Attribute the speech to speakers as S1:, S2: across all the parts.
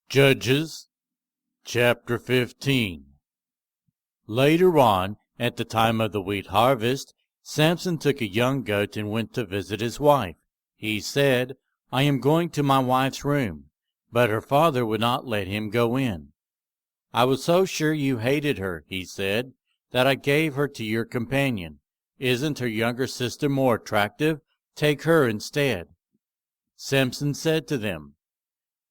S1: Judges chapter 15. Later on, at the time of the wheat harvest, Samson took a young goat and went to visit his wife. He said, "I am going to my wife's room," but her father would not let him go in. "I was so sure you hated her," he said, "that I gave her to your companion. Isn't her younger sister more attractive? Take her instead." Samson said to them,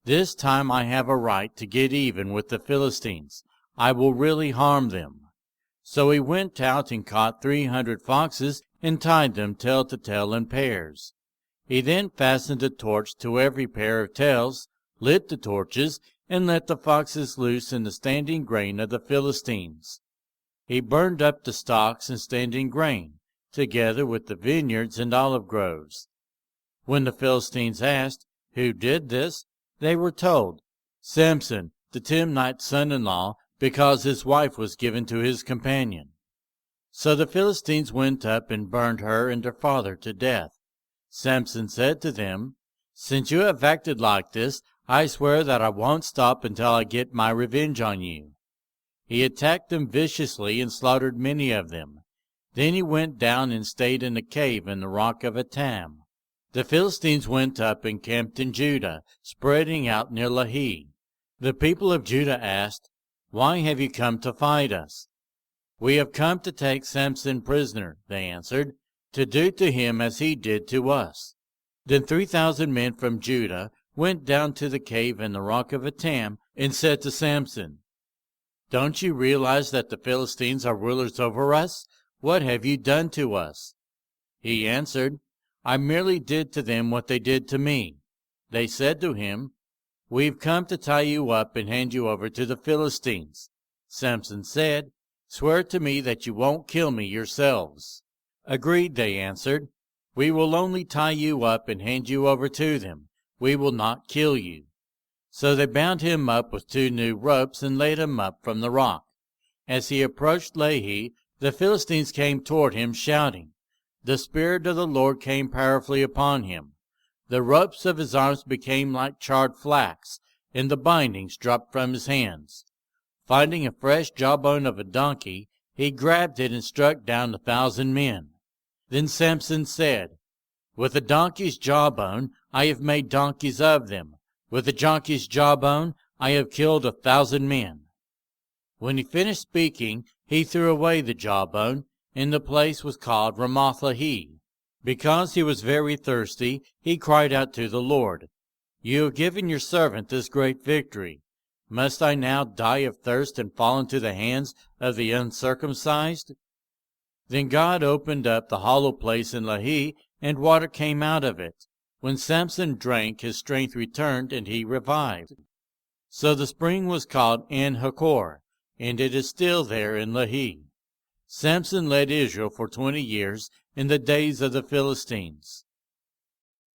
S1: "This time I have a right to get even with the Philistines. I will really harm them." So he went out and caught 300 foxes and tied them tail to tail in pairs. He then fastened a torch to every pair of tails, lit the torches, and let the foxes loose in the standing grain of the Philistines. He burned up the stalks and standing grain, together with the vineyards and olive groves. When the Philistines asked, "Who did this?" they were told, "Samson, the Timnite's son-in-law, because his wife was given to his companion." So the Philistines went up and burned her and her father to death. Samson said to them, "Since you have acted like this, I swear that I won't stop until I get my revenge on you." He attacked them viciously and slaughtered many of them. Then he went down and stayed in a cave in the rock of Etam. The Philistines went up and camped in Judah, spreading out near Lehi. The people of Judah asked, "Why have you come to fight us?" "We have come to take Samson prisoner," they answered, "to do to him as he did to us." Then 3,000 men from Judah went down to the cave in the rock of Etam and said to Samson, "Don't you realize that the Philistines are rulers over us? What have you done to us?" He answered, "I merely did to them what they did to me." They said to him, "We've come to tie you up and hand you over to the Philistines." Samson said, "Swear to me that you won't kill me yourselves." "Agreed," they answered. "We will only tie you up and hand you over to them. We will not kill you." So they bound him up with 2 new ropes and laid him up from the rock. As he approached Lehi, the Philistines came toward him shouting. The Spirit of the Lord came powerfully upon him. The ropes of his arms became like charred flax, and the bindings dropped from his hands. Finding a fresh jawbone of a donkey, he grabbed it and struck down 1,000 men. Then Samson said, "With a donkey's jawbone I have made donkeys of them. With a donkey's jawbone I have killed 1,000 men." When he finished speaking, he threw away the jawbone, and the place was called Ramoth-Lehi. Because he was very thirsty, he cried out to the Lord, "You have given your servant this great victory. Must I now die of thirst and fall into the hands of the uncircumcised?" Then God opened up the hollow place in Lehi, and water came out of it. When Samson drank, his strength returned, and he revived. So the spring was called En-Hakkore, and it is still there in Lehi. Samson led Israel for 20 years in the days of the Philistines.